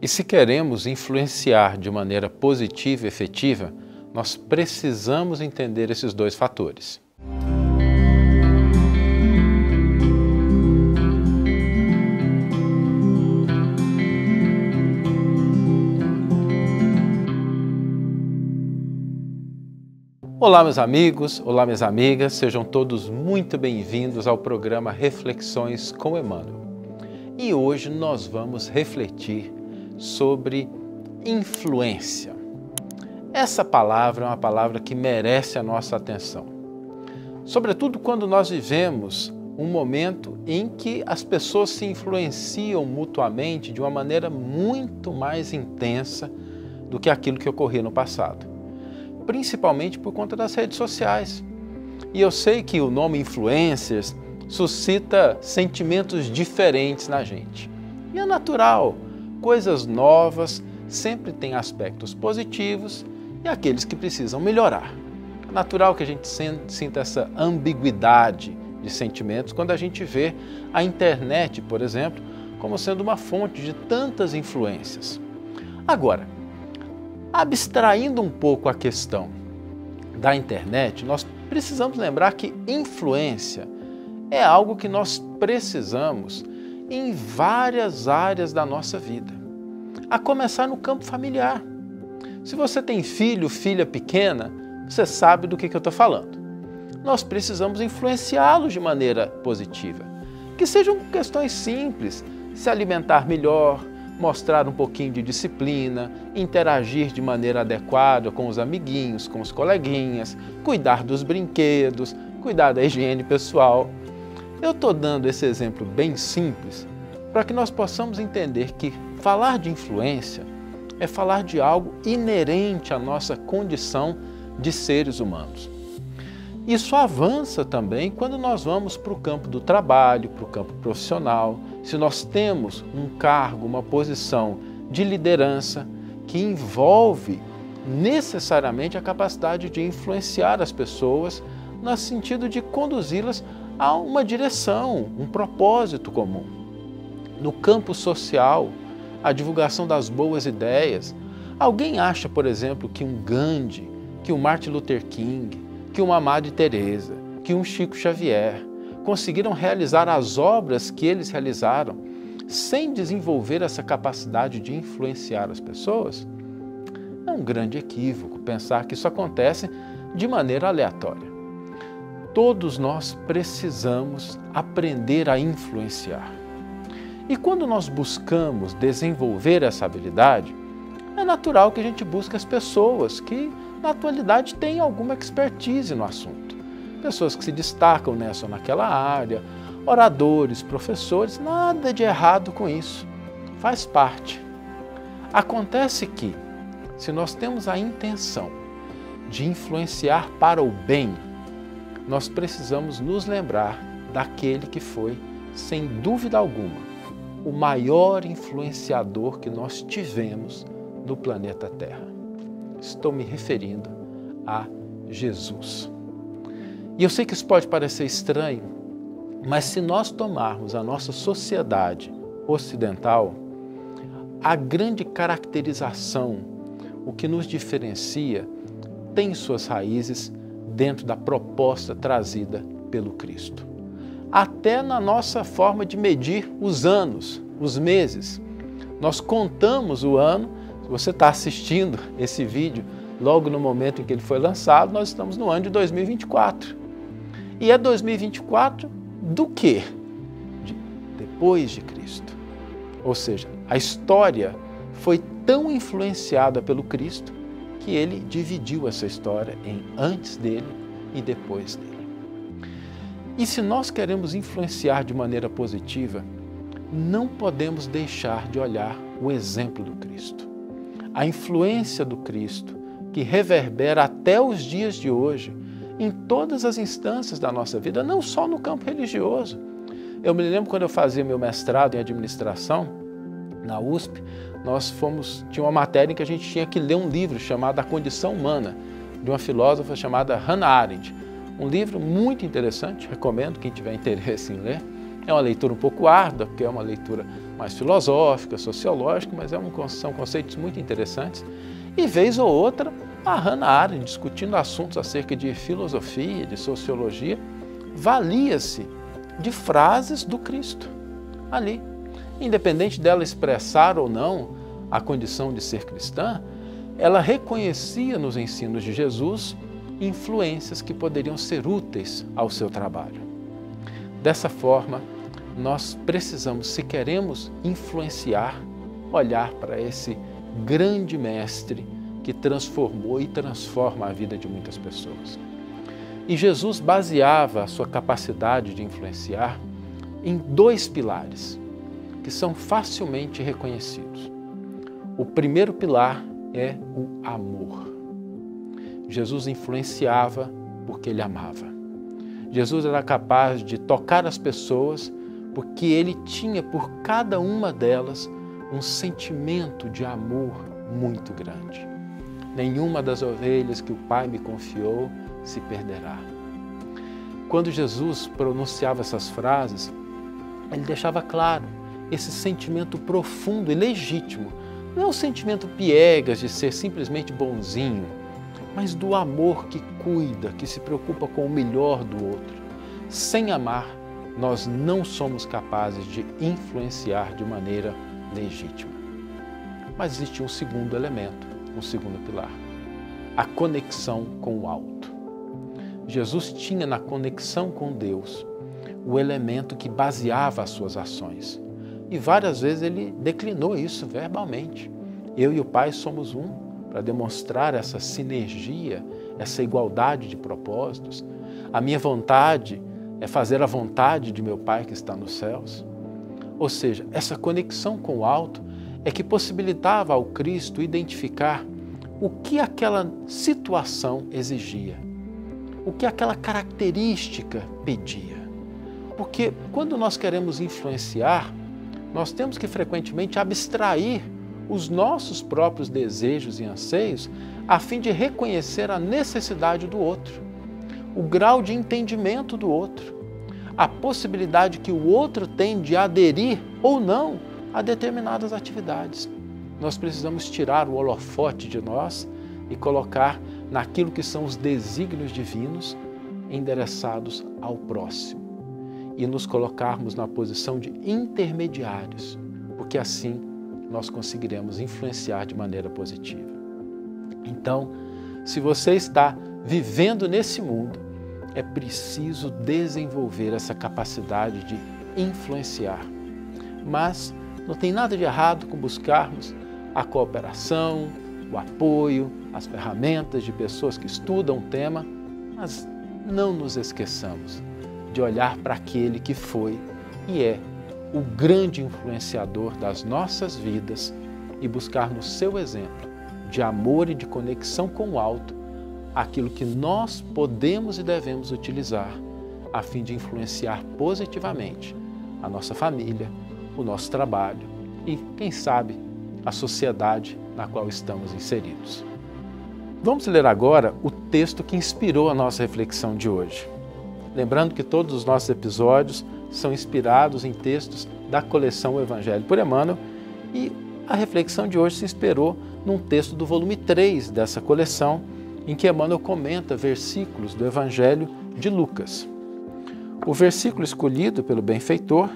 E se queremos influenciar de maneira positiva e efetiva, nós precisamos entender esses dois fatores. Olá, meus amigos, olá, minhas amigas, sejam todos muito bem-vindos ao programa Reflexões com Emmanuel. E hoje nós vamos refletir sobre influência. Essa palavra é uma palavra que merece a nossa atenção, sobretudo quando nós vivemos um momento em que as pessoas se influenciam mutuamente de uma maneira muito mais intensa do que aquilo que ocorria no passado, principalmente por conta das redes sociais. E eu sei que o nome influencers suscita sentimentos diferentes na gente. E é natural, coisas novas sempre têm aspectos positivos e aqueles que precisam melhorar. É natural que a gente sinta essa ambiguidade de sentimentos quando a gente vê a internet, por exemplo, como sendo uma fonte de tantas influências. Agora, abstraindo um pouco a questão da internet, nós precisamos lembrar que influência é algo que nós precisamos em várias áreas da nossa vida, a começar no campo familiar. Se você tem filho, filha pequena, você sabe do que eu estou falando. Nós precisamos influenciá-los de maneira positiva, que sejam questões simples, se alimentar melhor, mostrar um pouquinho de disciplina, interagir de maneira adequada com os amiguinhos, com os coleguinhas, cuidar dos brinquedos, cuidar da higiene pessoal. Eu estou dando esse exemplo bem simples para que nós possamos entender que falar de influência é falar de algo inerente à nossa condição de seres humanos. Isso avança também quando nós vamos para o campo do trabalho, para o campo profissional. Se nós temos um cargo, uma posição de liderança que envolve necessariamente a capacidade de influenciar as pessoas no sentido de conduzi-las a uma direção, um propósito comum. No campo social, a divulgação das boas ideias. Alguém acha, por exemplo, que um Gandhi, que um Martin Luther King, que uma Madre Teresa, que um Chico Xavier conseguiram realizar as obras que eles realizaram sem desenvolver essa capacidade de influenciar as pessoas? É um grande equívoco pensar que isso acontece de maneira aleatória. Todos nós precisamos aprender a influenciar. E quando nós buscamos desenvolver essa habilidade, é natural que a gente busque as pessoas que na atualidade têm alguma expertise no assunto. Pessoas que se destacam nessa ou naquela área, oradores, professores, nada de errado com isso, faz parte. Acontece que, se nós temos a intenção de influenciar para o bem, nós precisamos nos lembrar daquele que foi, sem dúvida alguma, o maior influenciador que nós tivemos no planeta Terra. Estou me referindo a Jesus. E eu sei que isso pode parecer estranho, mas se nós tomarmos a nossa sociedade ocidental, a grande caracterização, o que nos diferencia, tem suas raízes dentro da proposta trazida pelo Cristo. Até na nossa forma de medir os anos, os meses. Nós contamos o ano. Se você está assistindo esse vídeo logo no momento em que ele foi lançado, nós estamos no ano de 2024. E é 2024 do quê? Depois de Cristo. Ou seja, a história foi tão influenciada pelo Cristo que ele dividiu essa história em antes dele e depois dele. E se nós queremos influenciar de maneira positiva, não podemos deixar de olhar o exemplo do Cristo. A influência do Cristo, que reverbera até os dias de hoje, em todas as instâncias da nossa vida, não só no campo religioso. Eu me lembro quando eu fazia meu mestrado em administração, na USP, tinha uma matéria em que a gente tinha que ler um livro chamado A Condição Humana, de uma filósofa chamada Hannah Arendt. Um livro muito interessante, recomendo quem tiver interesse em ler. É uma leitura um pouco árdua, porque é uma leitura mais filosófica, sociológica, mas são conceitos muito interessantes. E vez ou outra, a Hannah Arendt, discutindo assuntos acerca de filosofia, de sociologia, valia-se de frases do Cristo ali. Independente dela expressar ou não a condição de ser cristã, ela reconhecia nos ensinos de Jesus influências que poderiam ser úteis ao seu trabalho. Dessa forma, nós precisamos, se queremos influenciar, olhar para esse grande mestre que transformou e transforma a vida de muitas pessoas. E Jesus baseava a sua capacidade de influenciar em 2 pilares, que são facilmente reconhecidos. O primeiro pilar é o amor. Jesus influenciava porque ele amava. Jesus era capaz de tocar as pessoas porque ele tinha por cada uma delas um sentimento de amor muito grande. Nenhuma das ovelhas que o Pai me confiou se perderá. Quando Jesus pronunciava essas frases, ele deixava claro esse sentimento profundo e legítimo. Não é um sentimento piegas de ser simplesmente bonzinho, mas do amor que cuida, que se preocupa com o melhor do outro. Sem amar, nós não somos capazes de influenciar de maneira legítima. Mas existe um segundo elemento, um segundo pilar: a conexão com o alto. Jesus tinha na conexão com Deus o elemento que baseava as suas ações. E várias vezes ele declinou isso verbalmente. Eu e o Pai somos um, para demonstrar essa sinergia, essa igualdade de propósitos. A minha vontade é fazer a vontade de meu Pai que está nos céus. Ou seja, essa conexão com o alto é que possibilitava ao Cristo identificar o que aquela situação exigia, o que aquela característica pedia. Porque quando nós queremos influenciar, nós temos que frequentemente abstrair os nossos próprios desejos e anseios a fim de reconhecer a necessidade do outro, o grau de entendimento do outro, a possibilidade que o outro tem de aderir ou não a determinadas atividades. Nós precisamos tirar o holofote de nós e colocar naquilo que são os desígnios divinos endereçados ao próximo e nos colocarmos na posição de intermediários, porque assim nós conseguiremos influenciar de maneira positiva. Então, se você está vivendo nesse mundo, é preciso desenvolver essa capacidade de influenciar. Mas não tem nada de errado com buscarmos a cooperação, o apoio, as ferramentas de pessoas que estudam o tema, mas não nos esqueçamos de olhar para aquele que foi e é o grande influenciador das nossas vidas e buscar no seu exemplo de amor e de conexão com o alto aquilo que nós podemos e devemos utilizar a fim de influenciar positivamente a nossa família, o nosso trabalho e, quem sabe, a sociedade na qual estamos inseridos. Vamos ler agora o texto que inspirou a nossa reflexão de hoje. Lembrando que todos os nossos episódios são inspirados em textos da coleção O Evangelho por Emmanuel e a reflexão de hoje se inspirou num texto do volume 3 dessa coleção, em que Emmanuel comenta versículos do Evangelho de Lucas. O versículo escolhido pelo benfeitor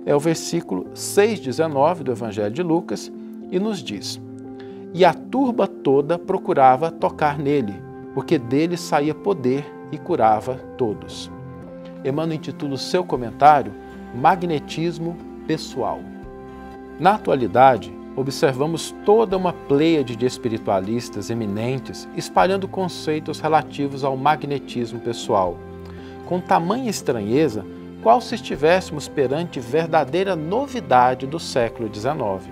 é o versículo 6,19 do Evangelho de Lucas e nos diz: "E a turba toda procurava tocar nele, porque dele saía poder e curava todos." Emmanuel intitula o seu comentário Magnetismo Pessoal. Na atualidade, observamos toda uma pleiade de espiritualistas eminentes espalhando conceitos relativos ao magnetismo pessoal, com tamanha estranheza, qual se estivéssemos perante verdadeira novidade do século XIX.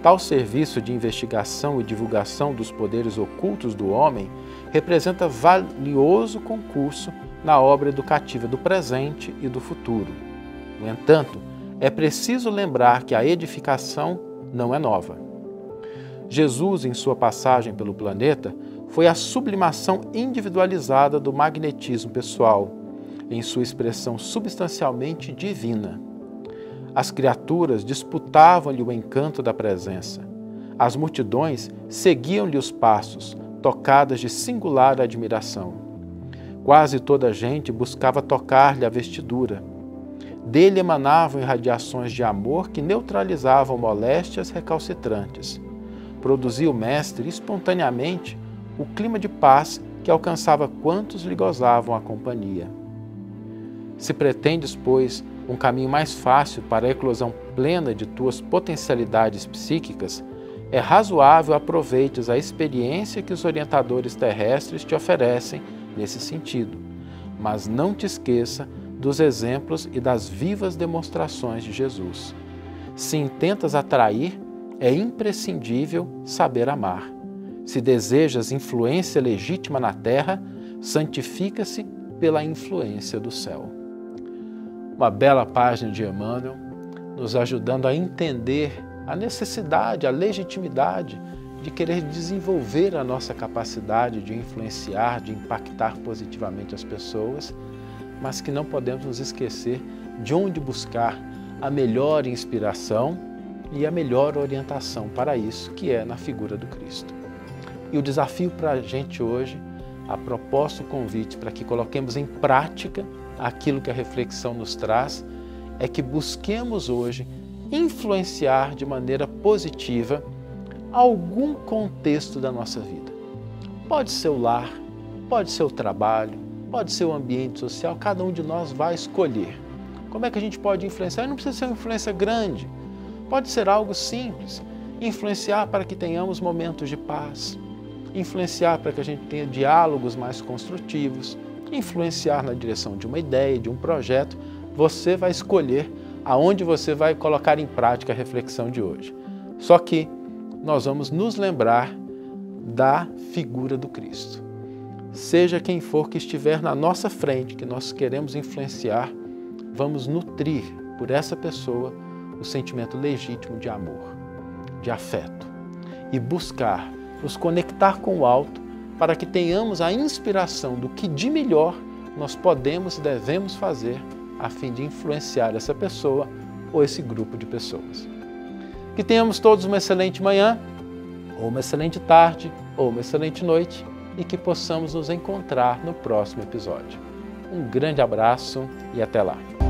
Tal serviço de investigação e divulgação dos poderes ocultos do homem representa valioso concurso na obra educativa do presente e do futuro. No entanto, é preciso lembrar que a edificação não é nova. Jesus, em sua passagem pelo planeta, foi a sublimação individualizada do magnetismo pessoal, em sua expressão substancialmente divina. As criaturas disputavam-lhe o encanto da presença. As multidões seguiam-lhe os passos, tocadas de singular admiração. Quase toda a gente buscava tocar-lhe a vestidura. Dele emanavam irradiações de amor que neutralizavam moléstias recalcitrantes. Produzia o Mestre espontaneamente o clima de paz que alcançava quantos lhe gozavam a companhia. Se pretendes, pois, um caminho mais fácil para a eclosão plena de tuas potencialidades psíquicas, é razoável aproveites a experiência que os orientadores terrestres te oferecem nesse sentido, mas não te esqueça dos exemplos e das vivas demonstrações de Jesus. Se intentas atrair, é imprescindível saber amar. Se desejas influência legítima na terra, santifica-se pela influência do céu. Uma bela página de Emmanuel, nos ajudando a entender a necessidade, a legitimidade de querer desenvolver a nossa capacidade de influenciar, de impactar positivamente as pessoas, mas que não podemos nos esquecer de onde buscar a melhor inspiração e a melhor orientação para isso, que é na figura do Cristo. E o desafio para a gente hoje, a proposta, o convite para que coloquemos em prática aquilo que a reflexão nos traz, é que busquemos hoje influenciar de maneira positiva algum contexto da nossa vida. Pode ser o lar, pode ser o trabalho, pode ser o ambiente social, cada um de nós vai escolher. Como é que a gente pode influenciar? Não precisa ser uma influência grande, pode ser algo simples. Influenciar para que tenhamos momentos de paz, influenciar para que a gente tenha diálogos mais construtivos, influenciar na direção de uma ideia, de um projeto. Você vai escolher aonde você vai colocar em prática a reflexão de hoje. Só que nós vamos nos lembrar da figura do Cristo. Seja quem for que estiver na nossa frente, que nós queremos influenciar, vamos nutrir por essa pessoa o sentimento legítimo de amor, de afeto e buscar nos conectar com o alto para que tenhamos a inspiração do que de melhor nós podemos e devemos fazer a fim de influenciar essa pessoa ou esse grupo de pessoas. Que tenhamos todos uma excelente manhã, ou uma excelente tarde, ou uma excelente noite e que possamos nos encontrar no próximo episódio. Um grande abraço e até lá!